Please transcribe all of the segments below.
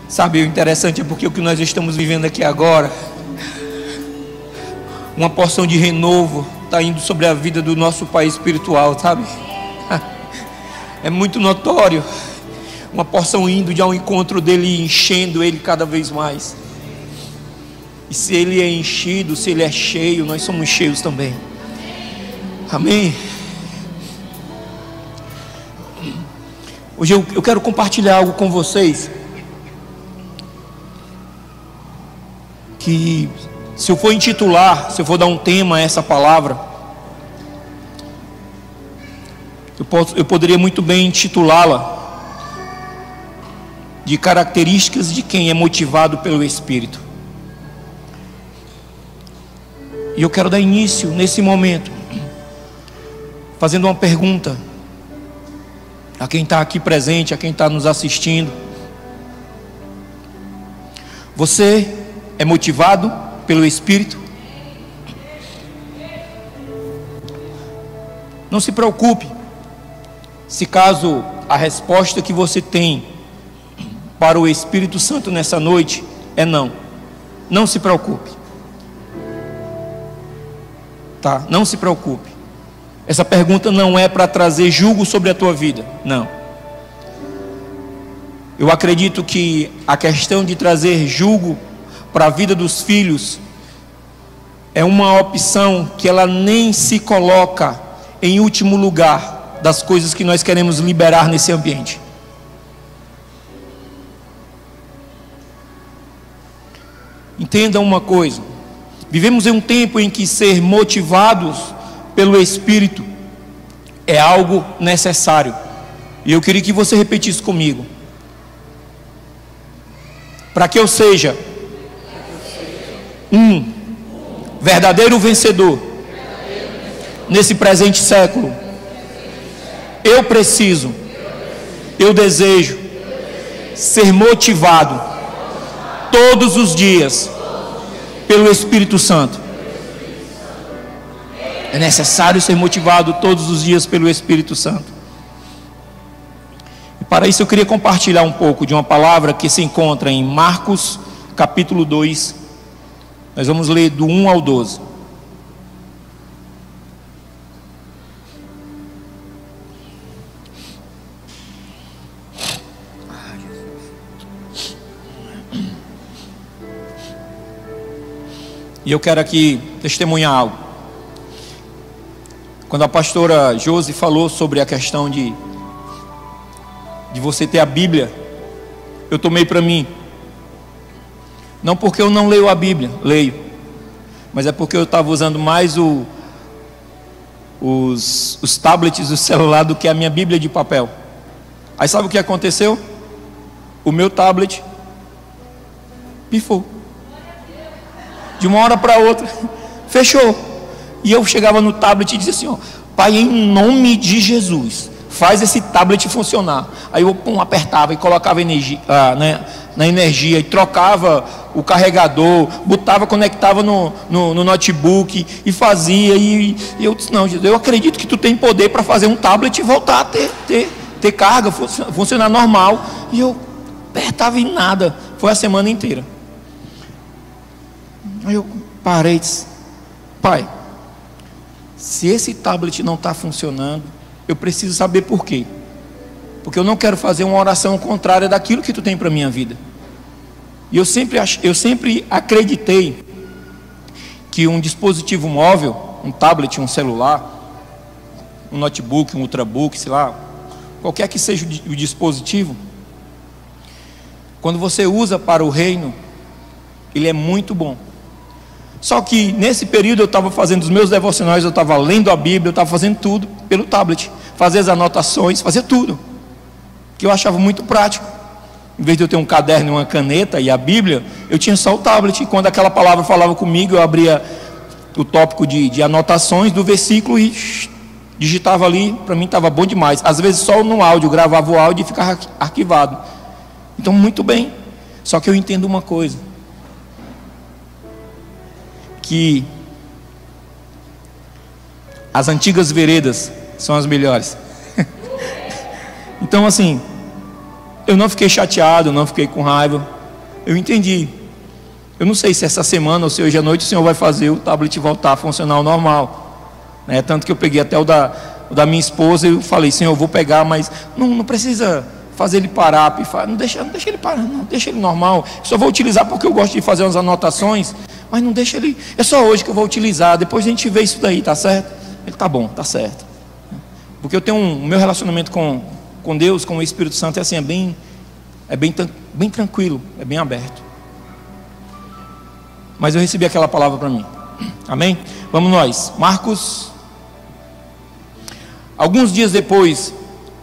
Sabe, o interessante é porque o que nós estamos vivendo aqui agora, uma porção de renovo está indo sobre a vida do nosso pai espiritual, sabe? É muito notório, uma porção indo de ao encontro dele, enchendo ele cada vez mais. E se ele é enchido, se ele é cheio, nós somos cheios também. Amém? Hoje eu quero compartilhar algo com vocês, que se eu for intitular, se eu for dar um tema a essa palavra, eu poderia muito bem intitulá-la de características de quem é motivado pelo Espírito. E eu quero dar início nesse momento fazendo uma pergunta a quem está aqui presente, a quem está nos assistindo. Você é motivado pelo Espírito? Não se preocupe se caso a resposta que você tem para o Espírito Santo nessa noite é não. Não se preocupe. Tá? Não se preocupe. Essa pergunta não é para trazer julgo sobre a tua vida. Não. Eu acredito que a questão de trazer julgo para a vida dos filhos é uma opção que ela nem se coloca em último lugar das coisas que nós queremos liberar nesse ambiente. Entenda uma coisa: vivemos em um tempo em que ser motivados pelo Espírito é algo necessário. E eu queria que você repetisse comigo: para que eu seja um verdadeiro vencedor nesse presente século, eu preciso, eu desejo ser motivado todos os dias pelo Espírito Santo. É necessário ser motivado todos os dias pelo Espírito Santo. E para isso eu queria compartilhar um pouco de uma palavra que se encontra em Marcos capítulo 2. Nós vamos ler do 1 ao 12. E eu quero aqui testemunhar algo. Quando a pastora Josi falou sobre a questão de você ter a Bíblia, eu tomei para mim. Não porque eu não leio a Bíblia, leio, mas é porque eu estava usando mais os tablets do celular do que a minha Bíblia de papel. Aí sabe o que aconteceu? O meu tablet pifou. De uma hora para outra, fechou. E eu chegava no tablet e dizia assim: ó, Pai, em nome de Jesus, faz esse tablet funcionar. Aí eu apertava e colocava energia, na energia, e trocava o carregador, botava, conectava no notebook e fazia. E eu disse: não, Jesus, eu acredito que tu tem poder para fazer um tablet e voltar a ter carga, funcionar normal. E eu apertava e nada. Foi a semana inteira. Aí eu parei e disse: Pai, se esse tablet não está funcionando, eu preciso saber por quê. Porque eu não quero fazer uma oração contrária daquilo que tu tem para a minha vida. E eu sempre acreditei que um dispositivo móvel, um tablet, um celular, um notebook, um ultrabook, sei lá, qualquer que seja o dispositivo, quando você usa para o reino, ele é muito bom. Só que nesse período eu estava fazendo os meus devocionais, eu estava lendo a Bíblia, eu estava fazendo tudo pelo tablet, fazia as anotações, fazia tudo, que eu achava muito prático. Em vez de eu ter um caderno e uma caneta e a Bíblia, eu tinha só o tablet. E quando aquela palavra falava comigo, eu abria o tópico de anotações do versículo e digitava ali. Para mim estava bom demais. Às vezes só no áudio, gravava o áudio e ficava arquivado. Então muito bem. Só que eu entendo uma coisa, que as antigas veredas são as melhores. Então assim, eu não fiquei chateado, não fiquei com raiva, eu entendi. Eu não sei se essa semana ou se hoje à noite o Senhor vai fazer o tablet voltar a funcionar ao normal, né? Tanto que eu peguei até o da minha esposa e eu falei, Senhor, eu vou pegar, mas não precisa fazer ele parar, não deixa ele parar, não, deixa ele normal. Só vou utilizar porque eu gosto de fazer umas anotações, mas não deixa ele, é só hoje que eu vou utilizar, depois a gente vê isso daí, tá certo? Ele, tá bom, tá certo. Porque eu tenho o meu relacionamento com Deus, com o Espírito Santo, é assim, é bem tranquilo, é bem aberto. Mas eu recebi aquela palavra para mim. Amém? Vamos nós. Marcos. Alguns dias depois,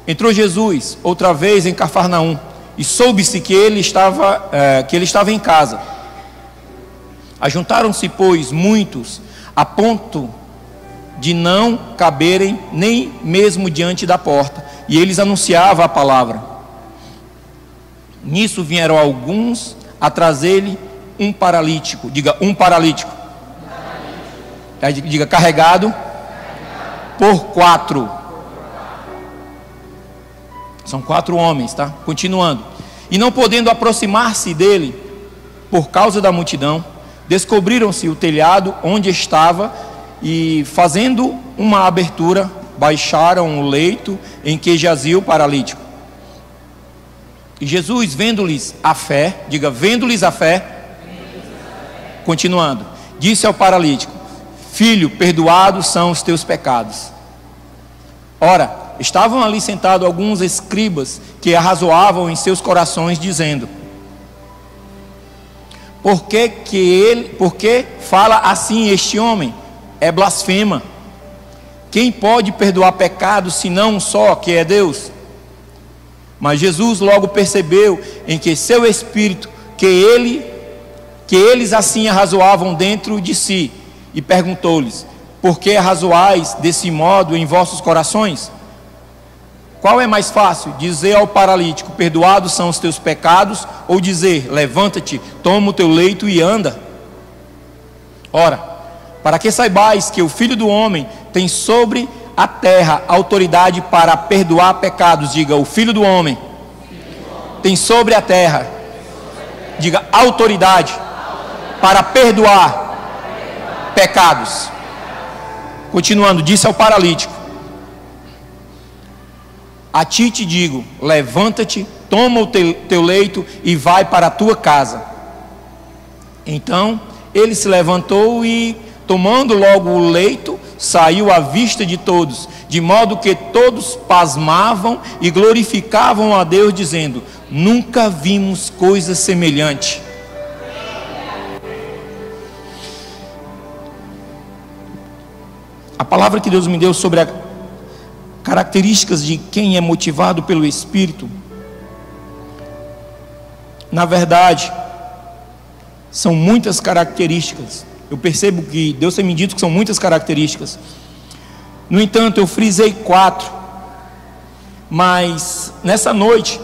entrou Jesus outra vez em Cafarnaum, e soube-se que ele estava em casa. Ajuntaram-se, pois, muitos, a ponto de não caberem nem mesmo diante da porta, e eles anunciavam a palavra. Nisso vieram alguns a trazer-lhe um paralítico. Diga, um paralítico. Diga, carregado por 4. São 4 homens, tá? Continuando. E não podendo aproximar-se dele por causa da multidão, descobriram-se o telhado onde estava, e fazendo uma abertura, baixaram o leito em que jazia o paralítico. E Jesus, vendo-lhes a fé, diga, vendo-lhes a fé, continuando, disse ao paralítico: filho, perdoados são os teus pecados. Ora, estavam ali sentados alguns escribas que arrazoavam em seus corações, dizendo: por que fala assim este homem? É blasfema. Quem pode perdoar pecados senão um só, que é Deus? Mas Jesus logo percebeu em que seu espírito, que eles assim arrazoavam dentro de si, e perguntou-lhes: por que arrazoais desse modo em vossos corações? Qual é mais fácil, dizer ao paralítico: perdoados são os teus pecados, ou dizer: levanta-te, toma o teu leito e anda? Ora, para que saibais que o Filho do Homem tem sobre a terra autoridade para perdoar pecados, diga, o Filho do Homem tem sobre a terra, diga, autoridade para perdoar pecados. Continuando, disse ao paralítico: a ti te digo, levanta-te, toma o teu leito e vai para a tua casa. Então ele se levantou e, tomando logo o leito, saiu à vista de todos, de modo que todos pasmavam e glorificavam a Deus, dizendo: nunca vimos coisa semelhante. A palavra que Deus me deu sobre as características de quem é motivado pelo Espírito, na verdade, são muitas características. Eu percebo que Deus tem me dito que são muitas características. No entanto, eu frisei 4. Mas nessa noite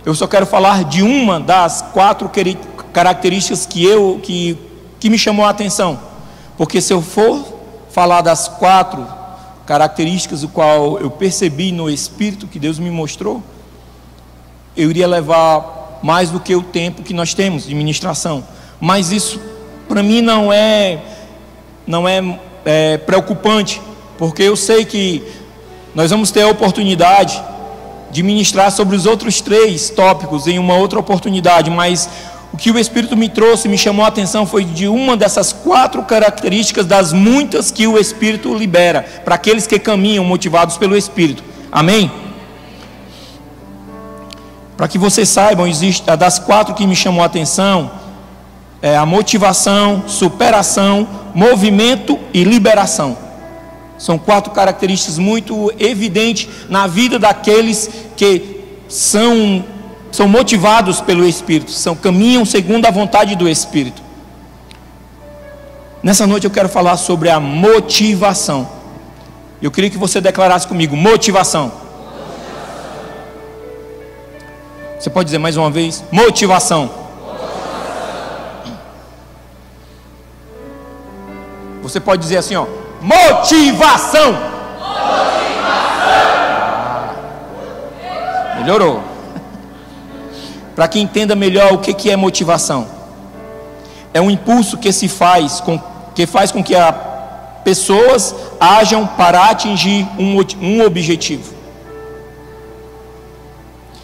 eu só quero falar de uma das 4 características que me chamou a atenção. Porque se eu for falar das 4 características o qual eu percebi no Espírito que Deus me mostrou, eu iria levar mais do que o tempo que nós temos de ministração. Mas isso para mim não é preocupante, porque eu sei que nós vamos ter a oportunidade de ministrar sobre os outros 3 tópicos em uma outra oportunidade. Mas o que o Espírito me trouxe, me chamou a atenção, foi de uma dessas 4 características das muitas que o Espírito libera para aqueles que caminham motivados pelo Espírito. Amém? Para que vocês saibam, existe a das 4 que me chamou a atenção: a motivação, superação, movimento e liberação. São 4 características muito evidentes na vida daqueles que são motivados pelo Espírito, caminham segundo a vontade do Espírito. Nessa noite eu quero falar sobre a motivação. Eu queria que você declarasse comigo: motivação. Você pode dizer mais uma vez: motivação. Você pode dizer assim, ó: motivação. Melhorou. para que entenda melhor o que é motivação. É um impulso que faz com que pessoas ajam para atingir um objetivo.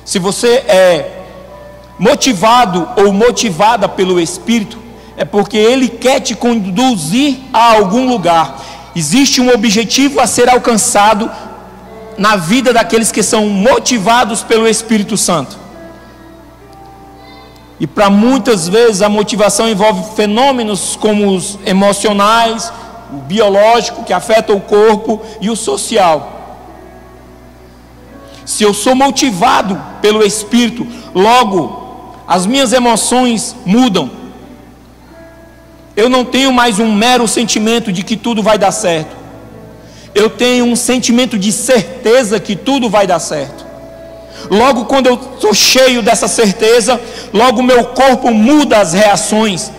Se você é motivado ou motivada pelo Espírito, é porque Ele quer te conduzir a algum lugar. Existe um objetivo a ser alcançado na vida daqueles que são motivados pelo Espírito Santo. E para muitas vezes a motivação envolve fenômenos como os emocionais, o biológico, que afeta o corpo, e o social. Se eu sou motivado pelo Espírito, logo as minhas emoções mudam. Eu não tenho mais um mero sentimento de que tudo vai dar certo. Eu tenho um sentimento de certeza que tudo vai dar certo. Logo, quando eu estou cheio dessa certeza, logo meu corpo muda as reações.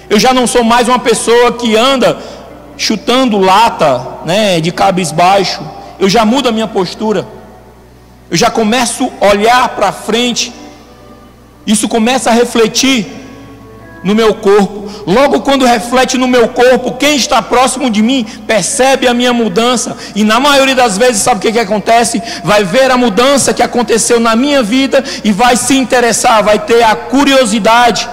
Eu já não sou mais uma pessoa que anda chutando lata, de cabisbaixo. Eu já mudo a minha postura. Eu já começo a olhar para frente. Isso começa a refletir no meu corpo. Logo, quando reflete no meu corpo, quem está próximo de mim percebe a minha mudança. E na maioria das vezes, sabe o que acontece? Vai ver a mudança que aconteceu na minha vida e vai se interessar, vai ter a curiosidade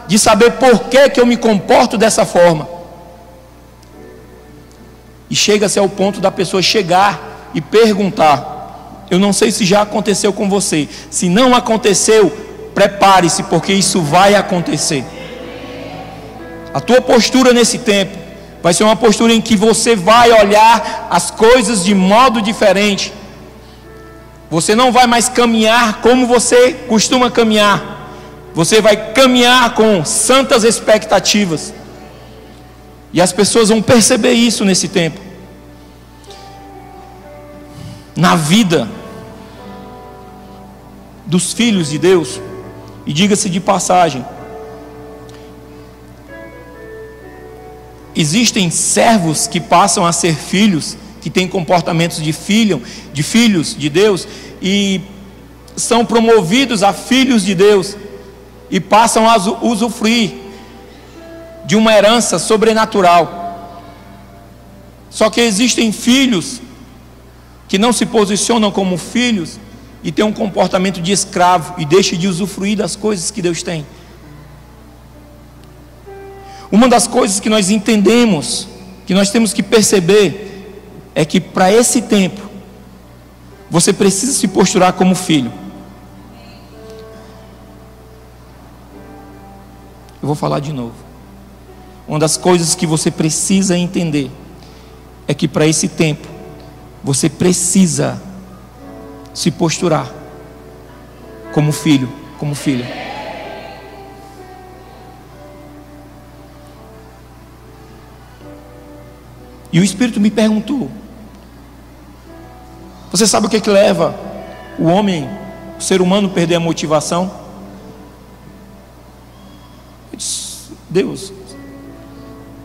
de saber por que eu me comporto dessa forma. E chega-se ao ponto da pessoa chegar e perguntar. Eu não sei se já aconteceu com você. Se não aconteceu, prepare-se, porque isso vai acontecer. A tua postura nesse tempo vai ser uma postura em que você vai olhar as coisas de modo diferente. Você não vai mais caminhar como você costuma caminhar. Você vai caminhar com santas expectativas. E as pessoas vão perceber isso nesse tempo. Na vida dos filhos de Deus, e diga-se de passagem, existem servos que passam a ser filhos, que têm comportamentos de filhos de Deus, e são promovidos a filhos de Deus, e passam a usufruir de uma herança sobrenatural. Só que existem filhos que não se posicionam como filhos e têm um comportamento de escravo e deixam de usufruir das coisas que Deus tem. Uma das coisas que nós entendemos, que nós temos que perceber, é que para esse tempo, você precisa se posturar como filho. Eu vou falar de novo. Uma das coisas que você precisa entender, é que para esse tempo, você precisa se posturar como filho, como filha. E o Espírito me perguntou: você sabe o que leva o homem, o ser humano, a perder a motivação? Eu disse: Deus,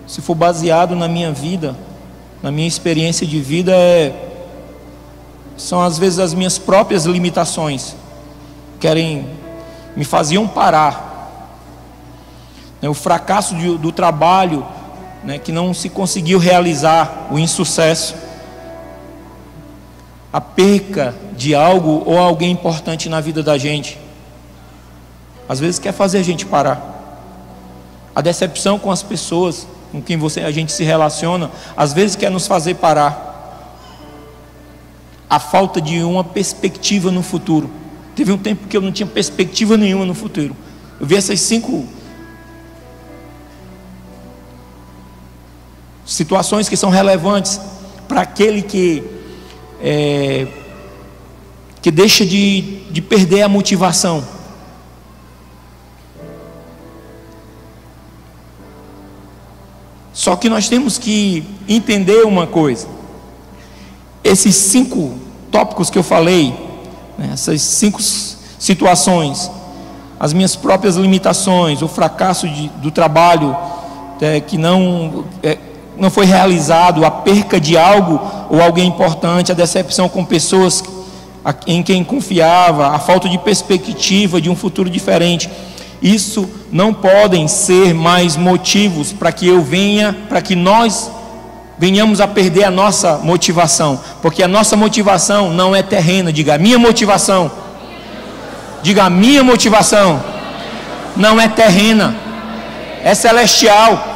se for baseado na minha vida, na minha experiência de vida, são às vezes as minhas próprias limitações, me faziam parar. O fracasso do trabalho, que não se conseguiu realizar, o insucesso, a perca de algo ou alguém importante na vida da gente, às vezes quer fazer a gente parar. A decepção com as pessoas com quem a gente se relaciona, às vezes quer nos fazer parar. A falta de uma perspectiva no futuro. Teve um tempo que eu não tinha perspectiva nenhuma no futuro. Eu vi essas 5 situações que são relevantes para aquele que deixa de perder a motivação. Só que nós temos que entender uma coisa: esses 5 tópicos que eu falei, essas 5 situações, as minhas próprias limitações, o fracasso do trabalho que não foi realizado, a perca de algo ou alguém importante, a decepção com pessoas em quem confiava, a falta de perspectiva de um futuro diferente, isso não podem ser mais motivos para que nós venhamos a perder a nossa motivação, porque a nossa motivação não é terrena. Diga, a minha motivação. Diga, a minha motivação não é terrena, é celestial.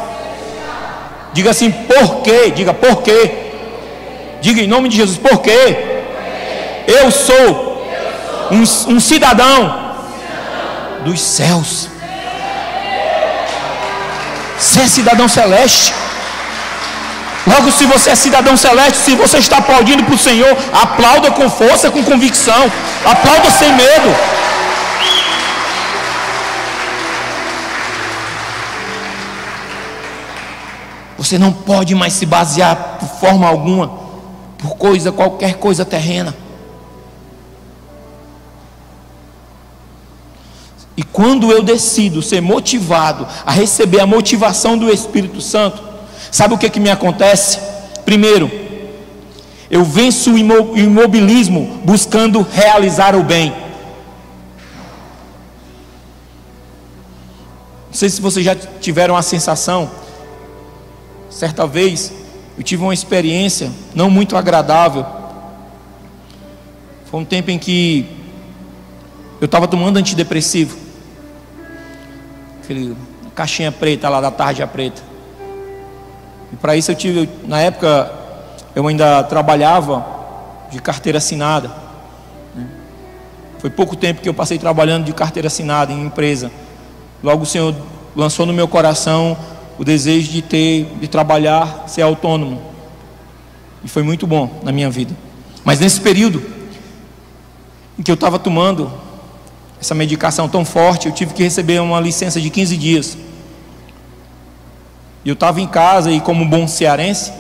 Diga assim, por quê? Diga, por quê? Diga em nome de Jesus, por quê? Eu sou um cidadão dos céus. Você é cidadão celeste. Logo, se você é cidadão celeste, se você está aplaudindo para o Senhor, aplauda com força, com convicção. Aplauda sem medo. Você não pode mais se basear por forma alguma por qualquer coisa terrena. E quando eu decido ser motivado a receber a motivação do Espírito Santo, sabe o que me acontece? Primeiro, eu venço o imobilismo buscando realizar o bem. Não sei se vocês já tiveram a sensação. Certa vez eu tive uma experiência não muito agradável. Foi um tempo em que eu estava tomando antidepressivo, aquele caixinha preta lá da tarja preta. E para isso na época eu ainda trabalhava de carteira assinada. Foi pouco tempo que eu passei trabalhando de carteira assinada em empresa. Logo o Senhor lançou no meu coração o desejo de trabalhar, ser autônomo. E foi muito bom na minha vida. Mas nesse período em que eu estava tomando essa medicação tão forte, eu tive que receber uma licença de 15 dias. E eu estava em casa e, como bom cearense,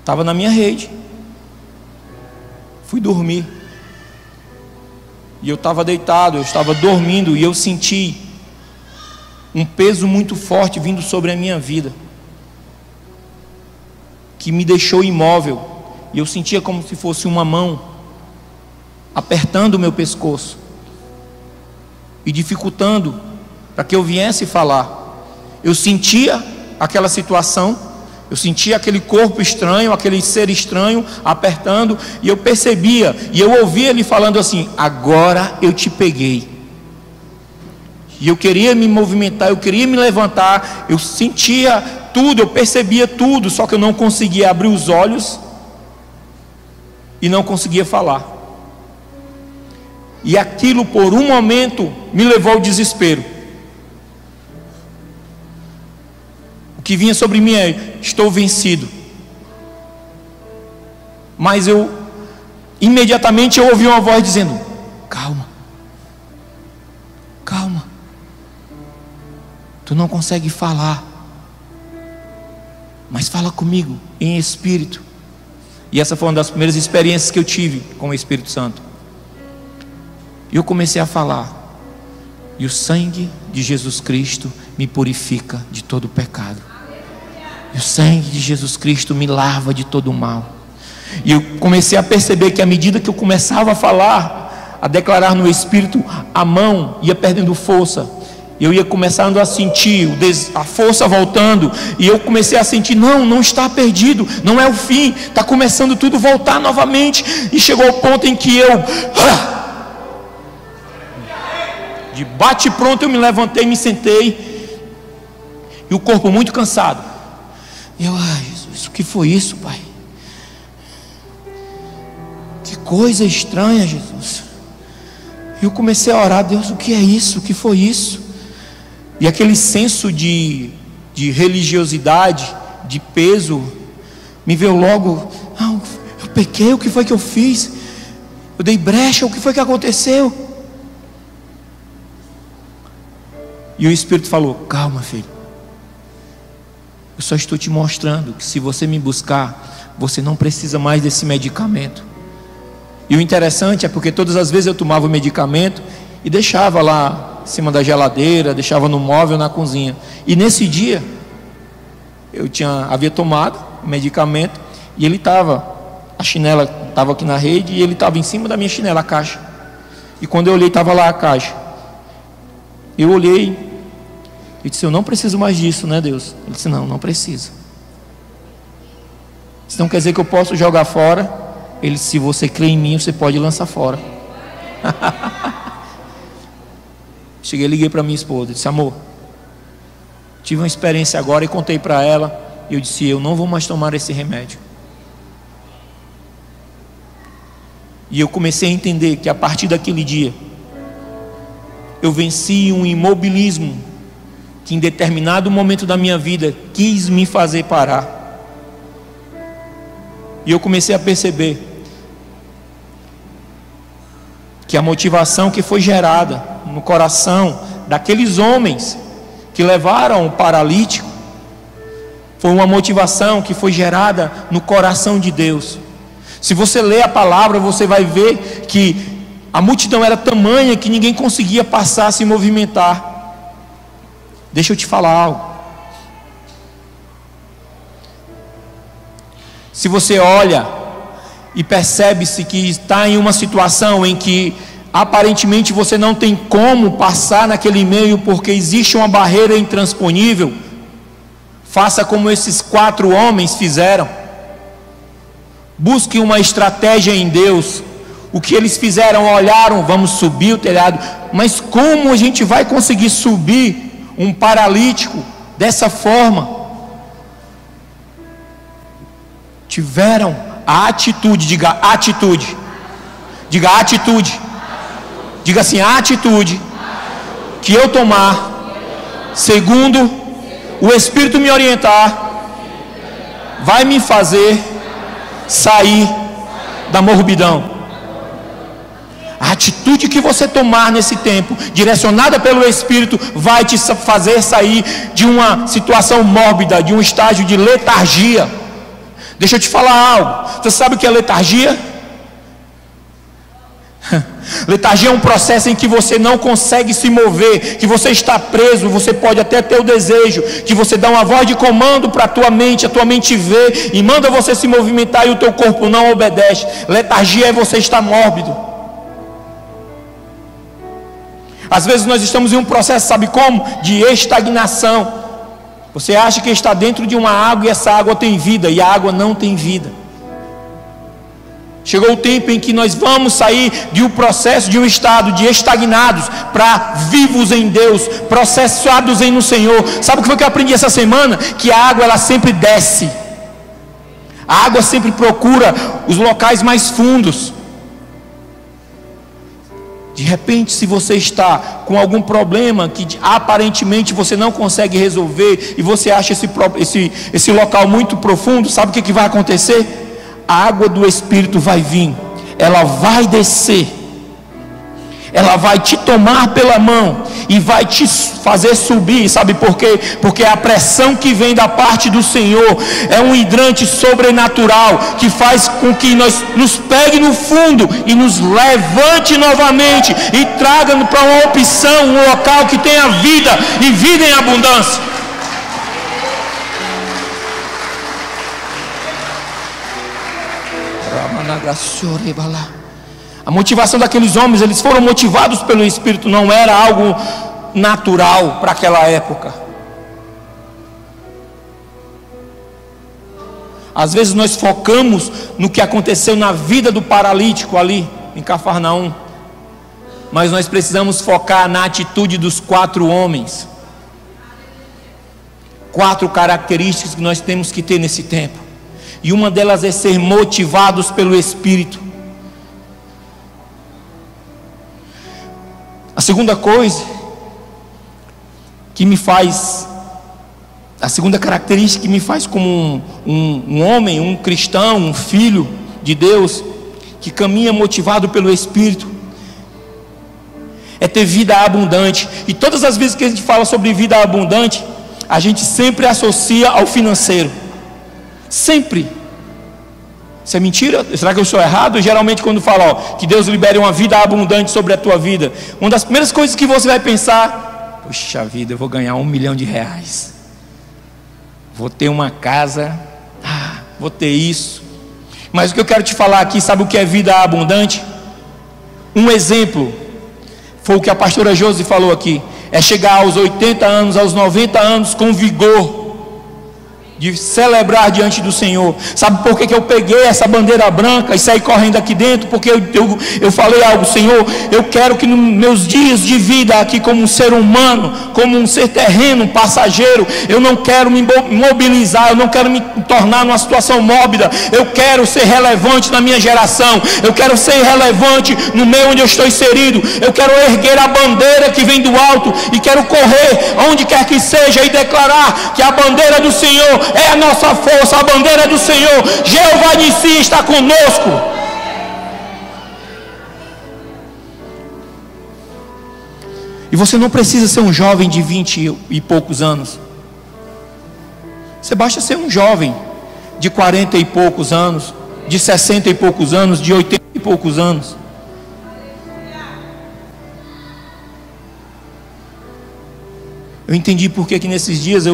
estava na minha rede. Fui dormir. E eu estava deitado, eu estava dormindo e eu senti um peso muito forte vindo sobre a minha vida, que me deixou imóvel. E eu sentia como se fosse uma mão apertando o meu pescoço e dificultando para que eu viesse falar. Eu sentia aquela situação, eu sentia aquele corpo estranho, aquele ser estranho apertando, e eu percebia, e eu ouvia ele falando assim: agora eu te peguei. E eu queria me movimentar, eu queria me levantar, eu sentia tudo, eu percebia tudo, só que eu não conseguia abrir os olhos e não conseguia falar. E aquilo por um momento me levou ao desespero. O que vinha sobre mim é: estou vencido. Mas imediatamente eu ouvi uma voz dizendo: calma, calma. Tu não consegue falar, mas fala comigo em espírito. E essa foi uma das primeiras experiências que eu tive com o Espírito Santo. E eu comecei a falar, e o sangue de Jesus Cristo me purifica de todo o pecado, e o sangue de Jesus Cristo me lava de todo o mal. E eu comecei a perceber que à medida que eu começava a falar, a declarar no Espírito, a mão ia perdendo força. Eu ia começando a sentir a força voltando, e eu comecei a sentir: não está perdido, não é o fim, está começando tudo a voltar novamente. E chegou ao ponto em que de bate pronto, eu me levantei, me sentei, e o corpo muito cansado. E eu: Jesus, o que foi isso, Pai? Que coisa estranha, Jesus. E eu comecei a orar: Deus, o que é isso? O que foi isso? E aquele senso de religiosidade, de peso, me veio logo: eu pequei, o que foi que eu fiz? Eu dei brecha, o que foi que aconteceu? E o Espírito falou: calma, filho, eu só estou te mostrando que se você me buscar, você não precisa mais desse medicamento. E o interessante é porque todas as vezes eu tomava o medicamento e deixava lá em cima da geladeira, deixava no móvel, na cozinha. E nesse dia eu havia tomado o medicamento e ele estava A chinela estava aqui na rede e ele estava em cima da minha chinela, a caixa. E quando eu olhei, estava lá a caixa. Eu olhei e disse: eu não preciso mais disso, né, Deus? Ele disse: não precisa. Isso não quer dizer que eu posso jogar fora. Ele disse: se você crê em mim, você pode lançar fora. Cheguei, liguei para minha esposa, disse: amor, tive uma experiência agora, e contei para ela. E eu disse: eu não vou mais tomar esse remédio. E eu comecei a entender que a partir daquele dia eu venci um imobilismo que em determinado momento da minha vida quis me fazer parar. E eu comecei a perceber que a motivação que foi gerada no coração daqueles homens que levaram o paralítico foi uma motivação que foi gerada no coração de Deus. Se você ler a palavra, você vai ver que a multidão era tamanha que ninguém conseguia passar, se movimentar. Deixa eu te falar algo. Se você olha e percebe-se que está em uma situação em que aparentemente você não tem como passar naquele meio porque existe uma barreira intransponível, faça como esses 4 homens fizeram. Busque uma estratégia em Deus. O que eles fizeram? Olharam: vamos subir o telhado. Mas como a gente vai conseguir subir um paralítico dessa forma? Tiveram a atitude. Diga atitude. Diga atitude. Diga assim: a atitude que eu tomar, segundo o Espírito me orientar, vai me fazer sair da morbidão. A atitude que você tomar nesse tempo, direcionada pelo Espírito, vai te fazer sair de uma situação mórbida, de um estágio de letargia. Deixa eu te falar algo. Você sabe o que é letargia? Letargia é um processo em que você não consegue se mover, que você está preso. Você pode até ter o desejo, que você dá uma voz de comando para a tua mente vê e manda você se movimentar e o teu corpo não obedece. Letargia é você estar mórbido. Às vezes nós estamos em um processo, sabe como? De estagnação. Você acha que está dentro de uma água e essa água tem vida, e a água não tem vida. Chegou o tempo em que nós vamos sair de um processo, de um estado de estagnados, para vivos em Deus, processados no Senhor. Sabe o que foi que eu aprendi essa semana? Que a água, ela sempre desce. A água sempre procura os locais mais fundos. De repente, se você está com algum problema que aparentemente você não consegue resolver, e você acha esse local muito profundo, sabe o que vai acontecer? A água do Espírito vai vir, ela vai descer, ela vai te tomar pela mão e vai te fazer subir. Sabe por quê? Porque a pressão que vem da parte do Senhor é um hidrante sobrenatural que faz com que nós nos pegue no fundo e nos levante novamente e traga para uma opção, um local que tenha vida e vida em abundância. A motivação daqueles homens, eles foram motivados pelo Espírito, não era algo natural para aquela época. Às vezes nós focamos no que aconteceu na vida do paralítico ali em Cafarnaum, mas nós precisamos focar na atitude dos 4 homens. 4 características que nós temos que ter nesse tempo. E uma delas é ser motivados pelo Espírito. A segunda coisa que me faz, a segunda característica que me faz como um homem, um cristão, um filho de Deus, que caminha motivado pelo Espírito, é ter vida abundante. E todas as vezes que a gente fala sobre vida abundante, a gente sempre associa ao financeiro. Sempre. Isso é mentira? Será que eu sou errado? Geralmente quando fala que Deus libere uma vida abundante sobre a tua vida, uma das primeiras coisas que você vai pensar: puxa vida, eu vou ganhar R$1 milhão, vou ter uma casa, vou ter isso. Mas o que eu quero te falar aqui, sabe o que é vida abundante? Um exemplo foi o que a pastora Josi falou aqui: é chegar aos 80 anos, aos 90 anos com vigor de celebrar diante do Senhor. Sabe por que eu peguei essa bandeira branca e saí correndo aqui dentro? Porque eu falei algo: Senhor, eu quero que nos meus dias de vida aqui, como um ser humano, como um ser terreno, um passageiro, eu não quero me mobilizar, eu não quero me tornar numa situação mórbida. Eu quero ser relevante na minha geração, eu quero ser relevante no meio onde eu estou inserido. Eu quero erguer a bandeira que vem do alto e quero correr onde quer que seja e declarar que a bandeira do Senhor é a nossa força, a bandeira do Senhor, Jeová Nissi, está conosco. E você não precisa ser um jovem de 20 e poucos anos. Você basta ser um jovem de 40 e poucos anos, de 60 e poucos anos, de 80 e poucos anos. Eu entendi porque que nesses dias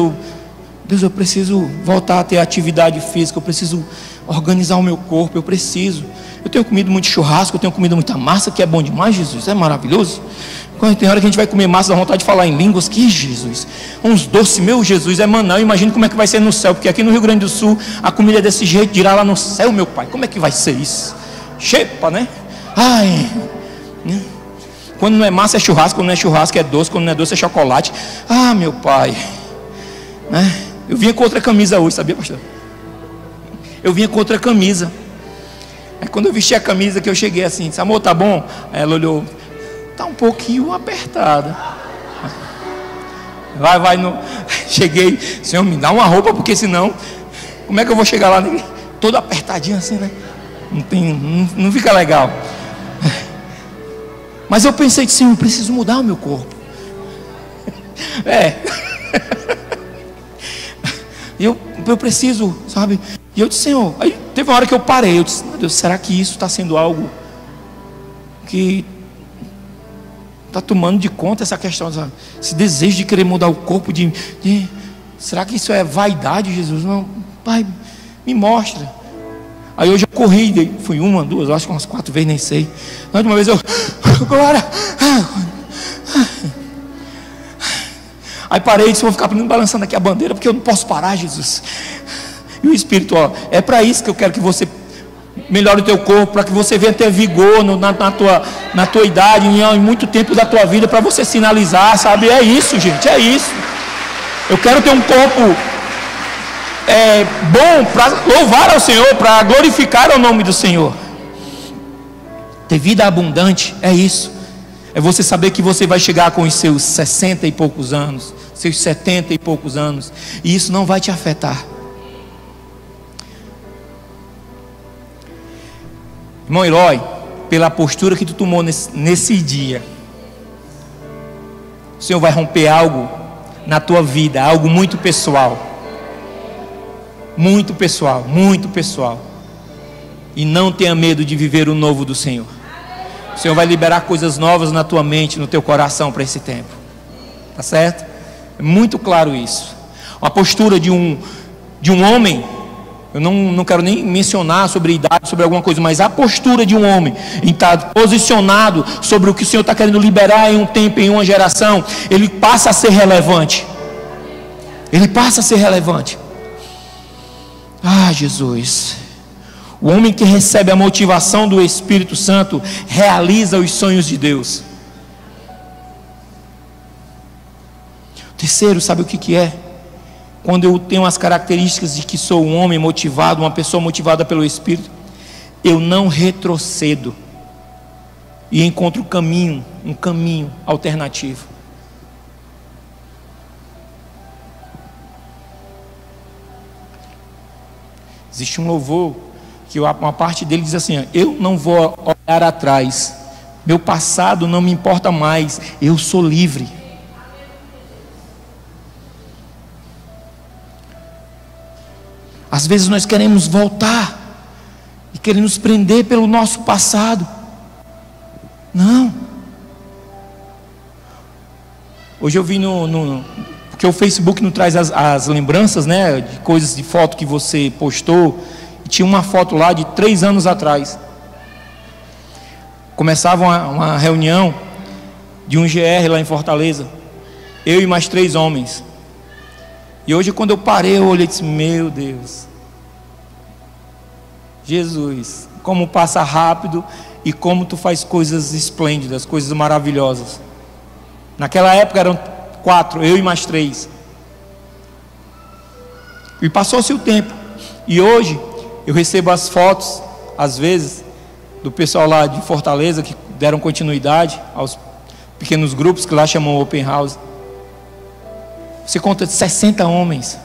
Deus, eu preciso voltar a ter atividade física, eu preciso organizar o meu corpo, eu tenho comido muito churrasco, eu tenho comido muita massa, que é bom demais, Jesus, é maravilhoso. Quando tem hora que a gente vai comer massa, dá vontade de falar em línguas, que Jesus, uns doces, meu Jesus, é maná. Eu imagino como é que vai ser no céu, porque aqui no Rio Grande do Sul, a comida é desse jeito, dirá lá no céu, meu Pai, como é que vai ser isso? Xepa, né? Ai, né? Quando não é massa é churrasco, quando não é churrasco é doce, quando não é doce é chocolate. Ah, meu Pai, né? Eu vinha com outra camisa hoje, sabia, pastor? Eu vinha com outra camisa. Aí quando eu vesti a camisa, que eu cheguei assim, disse: amor, tá bom? Aí ela olhou: tá um pouquinho apertada. Vai no... Cheguei: Senhor, me dá uma roupa, porque senão, como é que eu vou chegar lá todo apertadinho assim, né? Não fica legal. Mas eu pensei: Senhor, eu preciso mudar o meu corpo. Eu preciso, sabe? E eu disse: Senhor, aí teve uma hora que eu parei, eu disse: meu Deus, será que isso está sendo algo que está tomando de conta essa questão, sabe? Esse desejo de querer mudar o corpo, será que isso é vaidade, Jesus? Não, Pai, me mostra. Aí hoje eu corri, fui 1, 2, acho que umas 4 vezes, nem sei. Na última vez glória. Aí parei e disse: vou ficar balançando aqui a bandeira, porque eu não posso parar, Jesus. E o Espírito, é para isso que eu quero que você melhore o teu corpo, para que você venha ter vigor na tua idade, em muito tempo da tua vida, para você sinalizar, sabe? É isso, gente, é isso. Eu quero ter um corpo bom para louvar ao Senhor, para glorificar o nome do Senhor. Ter vida abundante é isso. É você saber que você vai chegar com os seus 60 e poucos anos, seus 70 e poucos anos, e isso não vai te afetar. Irmão Herói, pela postura que tu tomou nesse dia, o Senhor vai romper algo na tua vida, algo muito pessoal. Muito pessoal, muito pessoal. E não tenha medo de viver o novo do Senhor. O Senhor vai liberar coisas novas na tua mente, no teu coração para esse tempo. Tá certo? É muito claro isso. A postura de um homem, eu não quero nem mencionar sobre idade, sobre alguma coisa, mas a postura de um homem em estar posicionado sobre o que o Senhor está querendo liberar em um tempo, em uma geração, ele passa a ser relevante. Ele passa a ser relevante. Ah, Jesus. O homem que recebe a motivação do Espírito Santo realiza os sonhos de Deus. Terceiro, sabe o que é? Quando eu tenho as características de que sou um homem motivado, uma pessoa motivada pelo Espírito, eu não retrocedo e encontro um caminho alternativo. Existe um louvor que uma parte dele diz assim: eu não vou olhar atrás, meu passado não me importa mais, eu sou livre. Às vezes nós queremos voltar e queremos nos prender pelo nosso passado. Não. Hoje eu vi porque o Facebook não traz as lembranças, né, de coisas, de foto que você postou, Tinha uma foto lá de 3 anos atrás. Começava uma reunião de um GR lá em Fortaleza, eu e mais 3 homens. E hoje, quando eu parei, eu olhei e disse: meu Deus, Jesus, como passa rápido e como tu faz coisas esplêndidas, coisas maravilhosas. Naquela época eram 4, eu e mais 3. E passou-se o tempo. E hoje eu recebo as fotos, às vezes, do pessoal lá de Fortaleza, que deram continuidade aos pequenos grupos que lá chamam Open House. Você conta de 60 homens.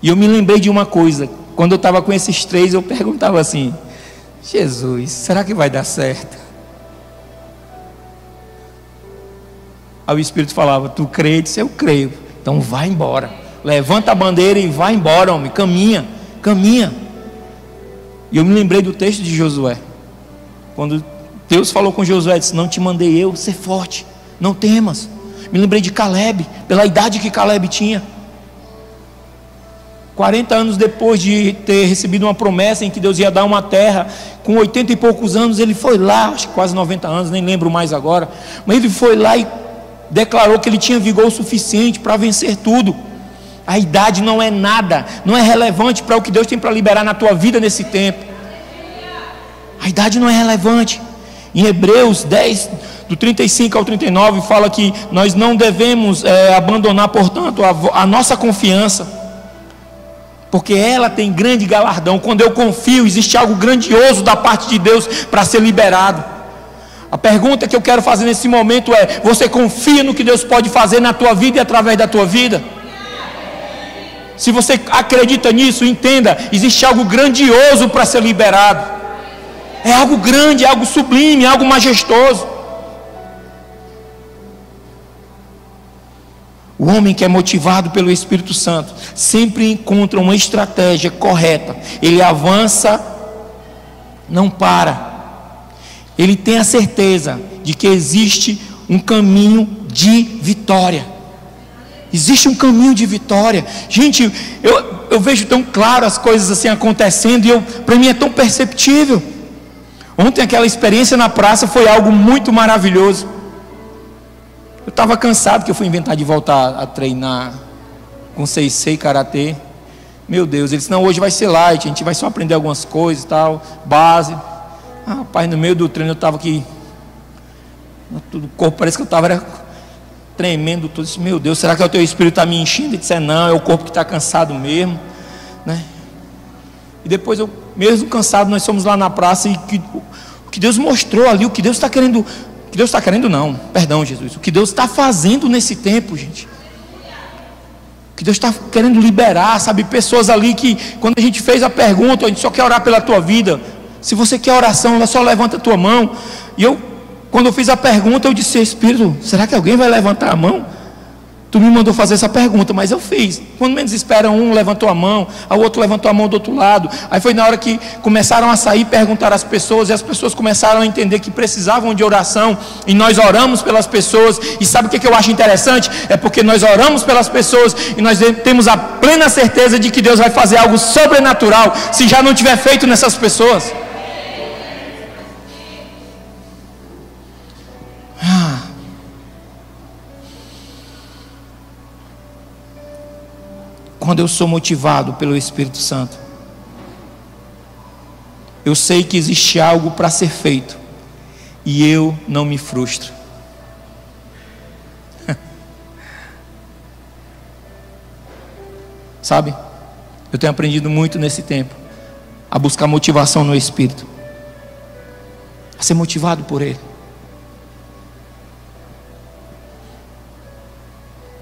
E eu me lembrei de uma coisa. Quando eu estava com esses 3, eu perguntava assim: Jesus, será que vai dar certo? Aí o Espírito falava: tu crê? Eu disse: eu creio. Então vai embora, levanta a bandeira e vai embora, homem, caminha, caminha. E eu me lembrei do texto de Josué, quando Deus falou com Josué, disse: não te mandei eu, ser forte, não temas. Me lembrei de Caleb, pela idade que Caleb tinha, 40 anos depois de ter recebido uma promessa em que Deus ia dar uma terra, com 80 e poucos anos, ele foi lá, acho que quase 90 anos, nem lembro mais agora, mas ele foi lá e declarou que ele tinha vigor suficiente para vencer tudo. A idade não é nada, não é relevante para o que Deus tem para liberar na tua vida nesse tempo. A idade não é relevante. Em Hebreus 10, do 35 ao 39, fala que nós não devemos abandonar, portanto, a nossa confiança, porque ela tem grande galardão. Quando eu confio, existe algo grandioso da parte de Deus para ser liberado. A pergunta que eu quero fazer nesse momento é: você confia no que Deus pode fazer na tua vida e através da tua vida? Se você acredita nisso, entenda, existe algo grandioso para ser liberado. É algo grande, é algo sublime, é algo majestoso. O homem que é motivado pelo Espírito Santo sempre encontra uma estratégia correta. Ele avança, não para. Ele tem a certeza de que existe um caminho de vitória. Existe um caminho de vitória. Gente, eu vejo tão claro as coisas assim acontecendo, e para mim é tão perceptível. Ontem aquela experiência na praça foi algo muito maravilhoso. Eu estava cansado, que eu fui inventar de voltar a treinar com Seisei Karatê. Meu Deus, ele disse: não, hoje vai ser light, a gente vai só aprender algumas coisas e tal, base. Rapaz, no meio do treino eu estava aqui, o corpo parece que eu estava tremendo tudo. Disse: meu Deus, será que o teu espírito está me enchendo? Ele disse: não, é o corpo que está cansado mesmo, né? E depois, mesmo cansado, nós fomos lá na praça, e o que Deus mostrou ali, o que Deus está querendo, Jesus, o que Deus está fazendo nesse tempo, gente, o que Deus está querendo liberar, sabe, pessoas ali que, quando a gente fez a pergunta: a gente só quer orar pela tua vida. Se você quer oração, ela só levanta a tua mão. E quando eu fiz a pergunta, eu disse: Espírito, será que alguém vai levantar a mão? Tu me mandou fazer essa pergunta, mas eu fiz. Quando menos espera, um levantou a mão, o outro levantou a mão do outro lado. Aí foi na hora que começaram a sair, perguntar às pessoas, e as pessoas começaram a entender que precisavam de oração, e nós oramos pelas pessoas. E sabe o que eu acho interessante? É porque nós oramos pelas pessoas e nós temos a plena certeza de que Deus vai fazer algo sobrenatural, se já não tiver feito nessas pessoas. Quando eu sou motivado pelo Espírito Santo, eu sei que existe algo para ser feito, e eu não me frustro. Sabe, eu tenho aprendido muito nesse tempo a buscar motivação no Espírito, a ser motivado por Ele.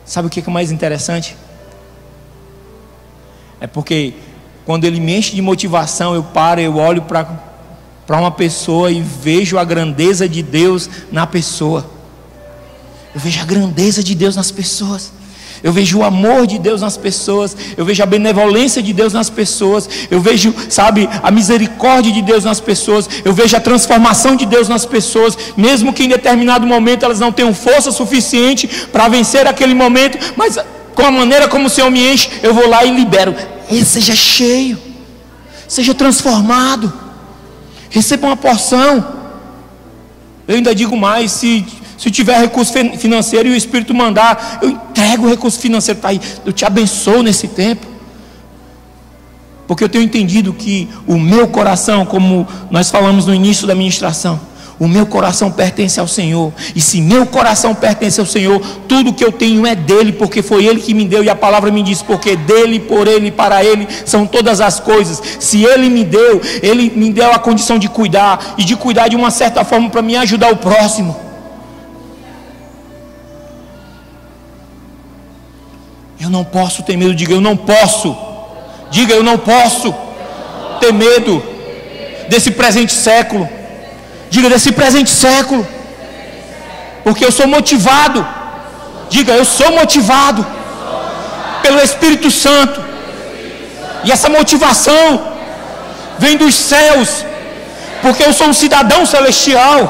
Sabe o que é mais interessante? É porque quando Ele me enche de motivação, eu olho para uma pessoa e vejo a grandeza de Deus na pessoa. Eu vejo a grandeza de Deus nas pessoas. Eu vejo o amor de Deus nas pessoas. Eu vejo a benevolência de Deus nas pessoas. Eu vejo, sabe, a misericórdia de Deus nas pessoas. Eu vejo a transformação de Deus nas pessoas. Mesmo que em determinado momento elas não tenham força suficiente para vencer aquele momento, mas com a maneira como o Senhor me enche, eu vou lá e libero. Seja cheio, seja transformado, receba uma porção. Eu ainda digo mais, se tiver recurso financeiro e o Espírito mandar, eu entrego o recurso financeiro para aí. Eu te abençoo nesse tempo, porque eu tenho entendido que o meu coração, como nós falamos no início da ministração, o meu coração pertence ao Senhor. E se meu coração pertence ao Senhor, tudo que eu tenho é dele, porque foi ele que me deu. E a palavra me diz, porque dele, por ele e para ele são todas as coisas. Se ele me deu a condição de cuidar, e de cuidar de uma certa forma para me ajudar o próximo. Eu não posso ter medo. Diga, eu não posso. Diga, eu não posso ter medo desse presente século. Diga, desse presente século, porque eu sou motivado. Diga, eu sou motivado pelo Espírito Santo, e essa motivação vem dos céus, porque eu sou um cidadão celestial.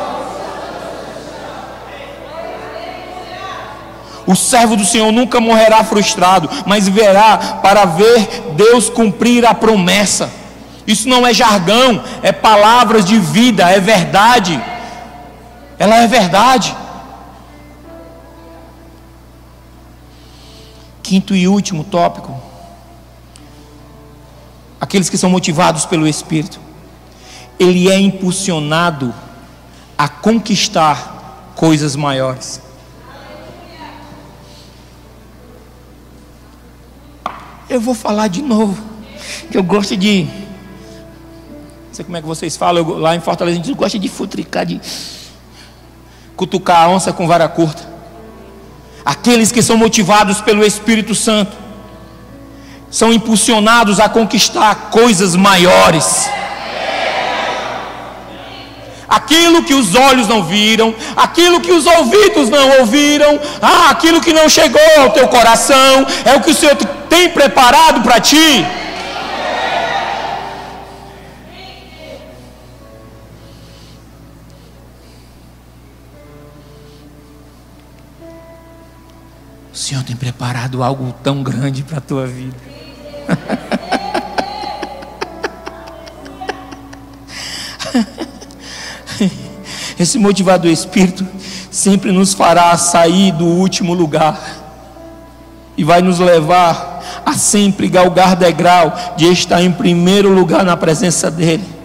O servo do Senhor nunca morrerá frustrado, mas verá para ver Deus cumprir a promessa. Isso não é jargão, é palavras de vida, é verdade. Ela é verdade. Quinto e último tópico: aqueles que são motivados pelo Espírito, ele é impulsionado a conquistar coisas maiores. Eu vou falar de novo, que eu gosto de... Não sei como é que vocês falam, lá em Fortaleza a gente gosta de futricar, de cutucar a onça com vara curta. Aqueles que são motivados pelo Espírito Santo são impulsionados a conquistar coisas maiores. Aquilo que os olhos não viram, aquilo que os ouvidos não ouviram, aquilo que não chegou ao teu coração, é o que o Senhor tem preparado para ti. O Senhor tem preparado algo tão grande para a tua vida. Esse motivado do Espírito sempre nos fará sair do último lugar e vai nos levar a sempre galgar degrau de estar em primeiro lugar na presença dEle.